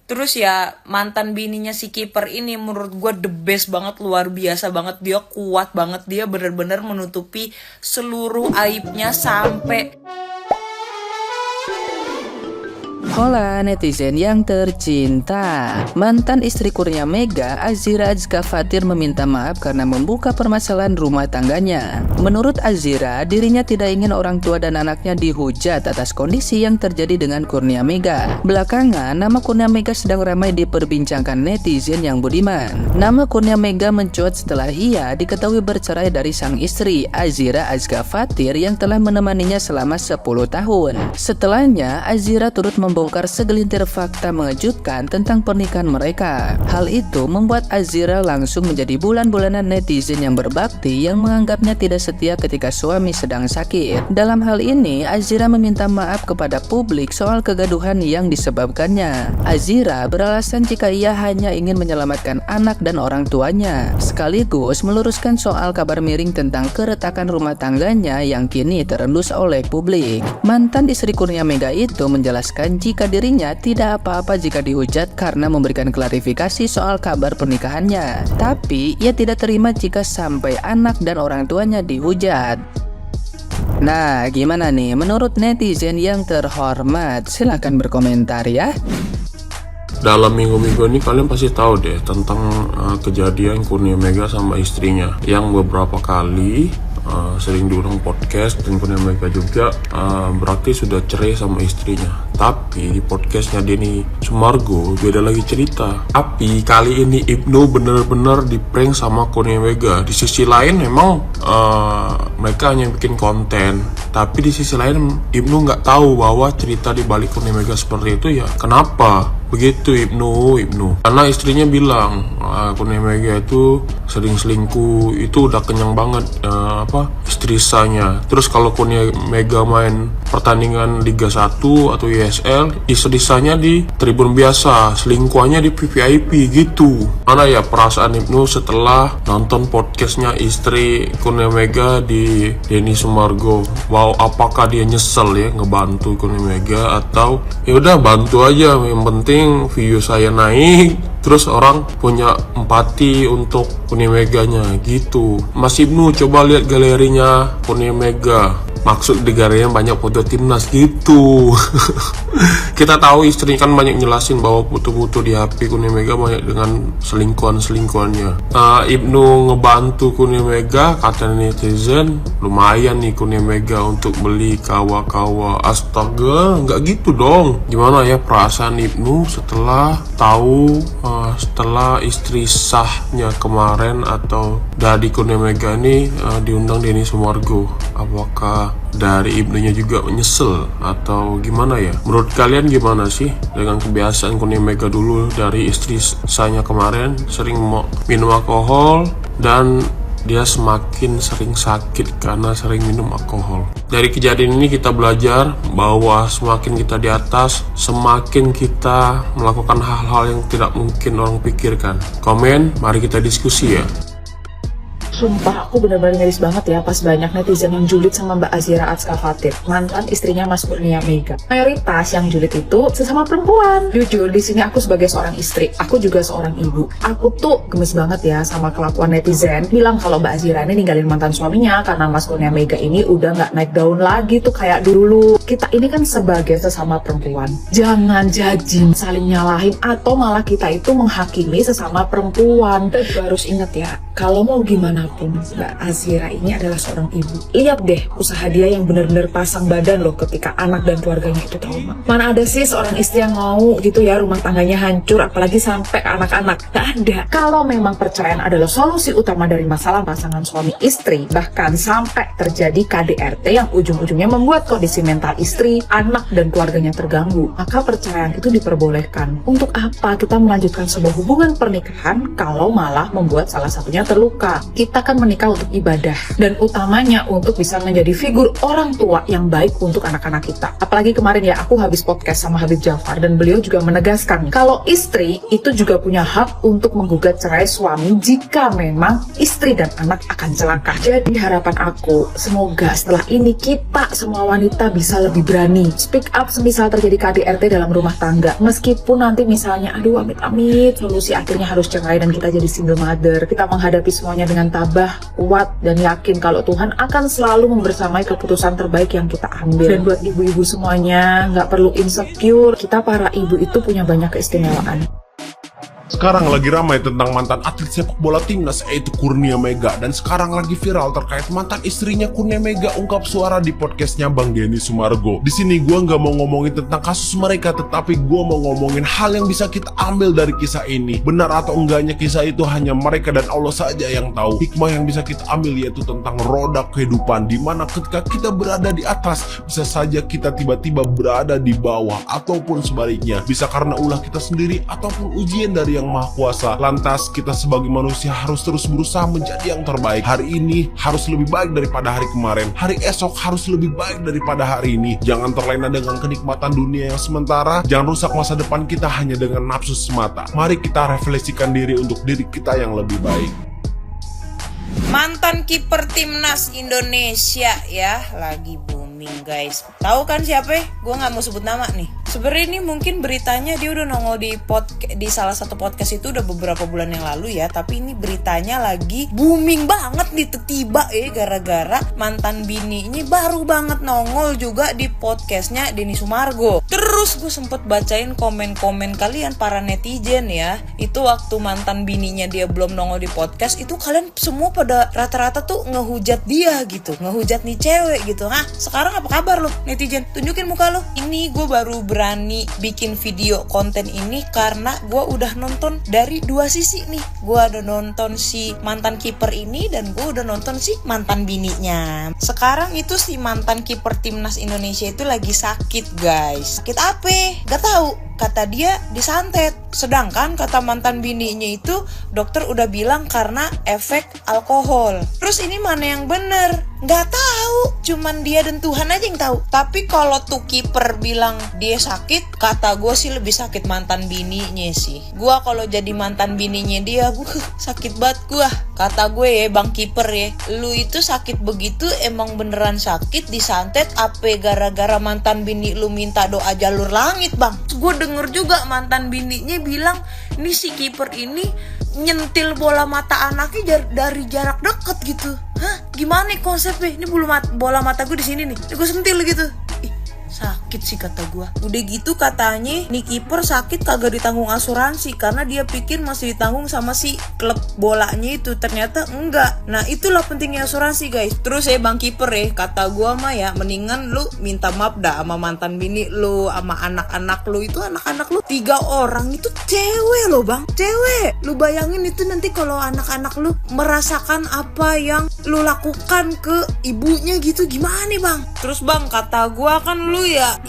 Terus ya mantan bininya si kiper ini menurut gue the best banget, luar biasa banget. Dia kuat banget, dia bener-bener menutupi seluruh aibnya sampai. Hola netizen yang tercinta. Mantan istri Kurnia Mega, Azira Azka Fathir meminta maaf karena membuka permasalahan rumah tangganya. Menurut Azira, dirinya tidak ingin orang tua dan anaknya dihujat atas kondisi yang terjadi dengan Kurnia Mega. Belakangan, nama Kurnia Mega sedang ramai diperbincangkan netizen yang budiman. Nama Kurnia Mega mencuat setelah ia diketahui bercerai dari sang istri, Azira Azka Fathir, yang telah menemaninya selama 10 tahun. Setelahnya, Azira turut membongkar segelintir fakta mengejutkan tentang pernikahan mereka. Hal itu membuat Azira langsung menjadi bulan-bulanan netizen yang berbakti yang menganggapnya tidak setia ketika suami sedang sakit. Dalam hal ini, Azira meminta maaf kepada publik soal kegaduhan yang disebabkannya. Azira beralasan jika ia hanya ingin menyelamatkan anak dan orang tuanya, sekaligus meluruskan soal kabar miring tentang keretakan rumah tangganya yang kini terendus oleh publik. Mantan istri Kurnia Mega itu menjelaskan jika dirinya tidak apa-apa jika dihujat karena memberikan klarifikasi soal kabar pernikahannya. Tapi ia tidak terima jika sampai anak dan orang tuanya dihujat. Nah, gimana nih menurut netizen yang terhormat? Silahkan berkomentar ya. Dalam minggu-minggu ini kalian pasti tahu deh tentang kejadian Kurnia Mega sama istrinya yang beberapa kali sering diulang podcast, dan Kurnia Mega juga berarti sudah cerai sama istrinya. Tapi di podcastnya Denny Sumargo beda lagi cerita. Tapi kali ini Ibnu bener-bener di-prank sama Kurnia Mega. Di sisi lain memang mereka hanya bikin konten, tapi di sisi lain Ibnu nggak tahu bahwa cerita di balik Kurnia Mega seperti itu ya. Kenapa begitu Ibnu? Karena istrinya bilang Kurnia Mega itu sering selingkuh, itu udah kenyang banget istri sanya. Terus kalau Kurnia Mega main pertandingan Liga 1 atau ISL, istri sanya di tribun biasa, selingkuhannya di VIP gitu. Mana ya perasaan Ibnu setelah nonton podcastnya istri Kurnia Mega di Denny Sumargo? Wow, apakah dia nyesel ya ngebantu Kurnia Mega, atau ya udah bantu aja, yang penting view saya naik, terus orang punya empati untuk Kurnia Meganya gitu. Mas Ibnu coba lihat galerinya Kurnia Mega. Maksud di galerinya banyak foto timnas gitu. Kita tahu istri kan banyak nyelasin bahwa foto-foto di HP Kurnia Mega banyak dengan selingkuhannya. Ibnu ngebantu Kurnia Mega, kata netizen, lumayan nih Kurnia Mega untuk beli kawa-kawa. Astaga, nggak gitu dong. Gimana ya perasaan Ibnu setelah tahu setelah istri sahnya kemarin atau dari Kurnia Mega ini diundang Denny Sumargo? Apakah dari Ibnunya juga menyesal atau gimana ya? Menurut kalian gimana sih dengan kebiasaan Kurnia Mega dulu dari istri sahnya kemarin, sering minum alkohol dan dia semakin sering sakit karena sering minum alkohol. Dari kejadian ini kita belajar bahwa semakin kita di atas, semakin kita melakukan hal-hal yang tidak mungkin orang pikirkan. Komen, mari kita diskusi ya. Sumpah aku benar-benar miris banget ya pas banyak netizen yang julid sama Mbak Azira Azka Fathir, mantan istrinya Mas Kurnia Mega. Mayoritas yang julid itu sesama perempuan. Jujur di sini aku sebagai seorang istri, aku juga seorang ibu. Aku tuh gemes banget ya sama kelakuan netizen bilang kalau Mbak Azira ini ninggalin mantan suaminya karena Mas Kurnia Mega ini udah nggak naik daun lagi tuh kayak dulu. Kita ini kan sebagai sesama perempuan, jangan judging, saling nyalahin atau malah kita itu menghakimi sesama perempuan. Kita harus ingat ya, kalau mau gimana Mbak Azira ini adalah seorang ibu. Lihat deh usaha dia yang benar-benar pasang badan loh ketika anak dan keluarganya itu trauma. Mana ada sih seorang istri yang mau gitu ya rumah tangganya hancur, apalagi sampai ke anak-anak? Gak ada. Kalau memang perceraian adalah solusi utama dari masalah pasangan suami istri, bahkan sampai terjadi KDRT yang ujung-ujungnya membuat kondisi mental istri, anak dan keluarganya terganggu, maka perceraian itu diperbolehkan. Untuk apa kita melanjutkan sebuah hubungan pernikahan kalau malah membuat salah satunya terluka? Kita kita kan menikah untuk ibadah, dan utamanya untuk bisa menjadi figur orang tua yang baik untuk anak-anak kita. Apalagi kemarin ya, aku habis podcast sama Habib Jafar, dan beliau juga menegaskan kalau istri itu juga punya hak untuk menggugat cerai suami jika memang istri dan anak akan celaka. Jadi harapan aku, semoga setelah ini kita semua wanita bisa lebih berani speak up semisal terjadi KDRT dalam rumah tangga. Meskipun nanti misalnya, aduh amit-amit, solusi akhirnya harus cerai dan kita jadi single mother, kita menghadapi semuanya dengan tabah, kuat, dan yakin kalau Tuhan akan selalu membersamai keputusan terbaik yang kita ambil. Dan buat ibu-ibu semuanya, nggak perlu insecure, kita para ibu itu punya banyak keistimewaan. Sekarang lagi ramai tentang mantan atlet sepak bola timnas yaitu Kurnia Mega, dan sekarang lagi viral terkait mantan istrinya Kurnia Mega ungkap suara di podcastnya Bang Denny Sumargo. Di sini gue nggak mau ngomongin tentang kasus mereka, tetapi gue mau ngomongin hal yang bisa kita ambil dari kisah ini. Benar atau enggaknya kisah itu hanya mereka dan Allah saja yang tahu. Hikmah yang bisa kita ambil yaitu tentang roda kehidupan, di mana ketika kita berada di atas, bisa saja kita tiba-tiba berada di bawah, ataupun sebaliknya. Bisa karena ulah kita sendiri ataupun ujian dari Yang Maha Kuasa. Lantas kita sebagai manusia harus terus berusaha menjadi yang terbaik. Hari ini harus lebih baik daripada hari kemarin. Hari esok harus lebih baik daripada hari ini. Jangan terlena dengan kenikmatan dunia yang sementara. Jangan rusak masa depan kita hanya dengan nafsu semata. Mari kita refleksikan diri untuk diri kita yang lebih baik. Mantan kiper timnas Indonesia ya, lagi booming guys. Tahu kan siapa? Gue nggak mau sebut nama nih. Sebenarnya ini mungkin beritanya dia udah nongol di salah satu podcast itu udah beberapa bulan yang lalu ya. Tapi ini beritanya lagi booming banget nih tiba gara-gara mantan bininya baru banget nongol juga di podcastnya Denny Sumargo. Terus gue sempet bacain komen-komen kalian para netizen ya. Itu waktu mantan bininya dia belum nongol di podcast itu, kalian semua pada rata-rata tuh ngehujat dia gitu, ngehujat nih cewek gitu. Hah, sekarang apa kabar lo netizen? Tunjukin muka lo. Ini gue baru berani bikin video konten ini karena gue udah nonton dari dua sisi nih. Gue udah nonton si mantan kiper ini dan gue udah nonton si mantan bininya. Sekarang itu si mantan kiper timnas Indonesia itu lagi sakit guys. Sakit apa? Gak tahu. Kata dia disantet. Sedangkan kata mantan bininya itu dokter udah bilang karena efek alkohol. Terus ini mana yang bener? Nggak tahu. Cuman dia dan Tuhan aja yang tahu. Tapi kalau tuh kiper bilang dia sakit, kata gue sih lebih sakit mantan bininya sih. Gue kalau jadi mantan bininya dia, sakit banget gue. Kata gue ya bang kiper ya, lu itu sakit begitu emang beneran sakit disantet apa gara-gara mantan bini lu minta doa jalur langit bang? Gue denger juga mantan bininya bilang nih si kiper ini nyentil bola mata anaknya dari jarak deket gitu. Hah? Gimana nih konsepnya? Ini bola mata gue di sini nih. Gue sentil gitu. Sakit sih kata gue. Udah gitu katanya nih kiper sakit kagak ditanggung asuransi karena dia pikir masih ditanggung sama si klub bolanya itu, ternyata enggak. Nah itulah pentingnya asuransi guys. Terus ya bang kiper ya, kata gue mah ya mendingan lu minta maaf dah sama mantan bini lu, sama anak-anak lu. Itu anak-anak lu 3 orang itu cewek lo bang, cewek. Lu bayangin itu nanti kalau anak-anak lu merasakan apa yang lu lakukan ke ibunya gitu, gimana bang? Terus bang kata gue kan lu ya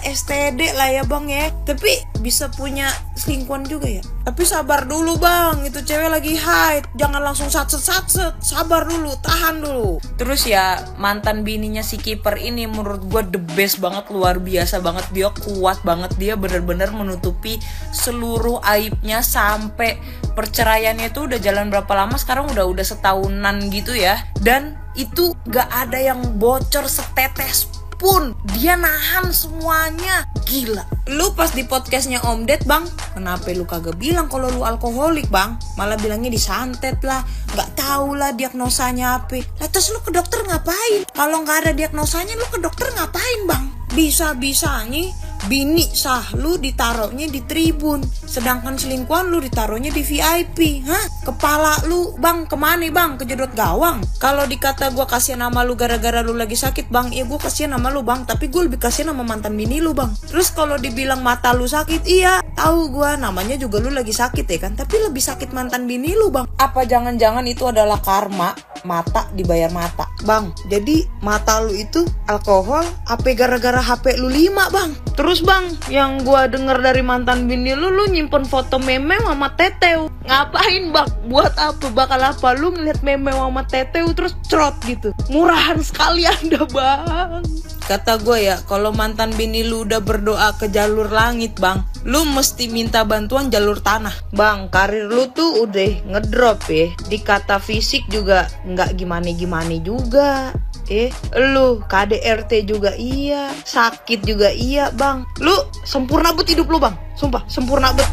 STD lah ya bang ya, tapi bisa punya selingkuhan juga ya. Tapi sabar dulu bang, itu cewek lagi haid, jangan langsung satset, sabar dulu, tahan dulu. Terus ya mantan bininya si kiper ini menurut gue the best banget, luar biasa banget. Dia kuat banget, dia bener-bener menutupi seluruh aibnya sampai perceraiannya itu udah jalan berapa lama sekarang, udah setahunan gitu ya. Dan itu gak ada yang bocor setetes pun, dia nahan semuanya. Gila. Lu pas di podcastnya Om Ded bang, kenapa lu kagak bilang kalau lu alkoholik bang? Malah bilangnya disantet lah, gak tahu lah diagnosanya apa. Lah terus lu ke dokter ngapain? Kalau gak ada diagnosanya lu ke dokter ngapain bang? Bisa-bisanya bini sah lu ditaruhnya di tribun, sedangkan selingkuhan lu ditaruhnya di VIP. Hah? Kepala lu bang kemana bang? Kejedot gawang. Kalau dikata gue kasihan sama lu gara-gara lu lagi sakit bang, ya gue kasihan sama lu bang, tapi gue lebih kasihan sama mantan bini lu bang. Terus kalau dibilang mata lu sakit, iya tahu gue, namanya juga lu lagi sakit ya kan, tapi lebih sakit mantan bini lu bang. Apa jangan-jangan itu adalah karma, mata dibayar mata bang? Jadi mata lu itu alkohol apa gara-gara HP lu 5 bang? Terus bang, yang gua denger dari mantan bini lu nyimpen foto meme sama teteu. Ngapain bang? Buat apa? Bakal apa? Lu ngeliat meme sama Teteu terus crot gitu. Murahan sekali Anda bang. Kata gue ya, kalau mantan bini lu udah berdoa ke jalur langit bang, lu mesti minta bantuan jalur tanah. Bang, karir lu tuh udah ngedrop ya. Di kata fisik juga nggak gimana-gimana juga. Lu KDRT juga iya, sakit juga iya bang. Lu sempurna bet hidup lu bang, sumpah sempurna bet.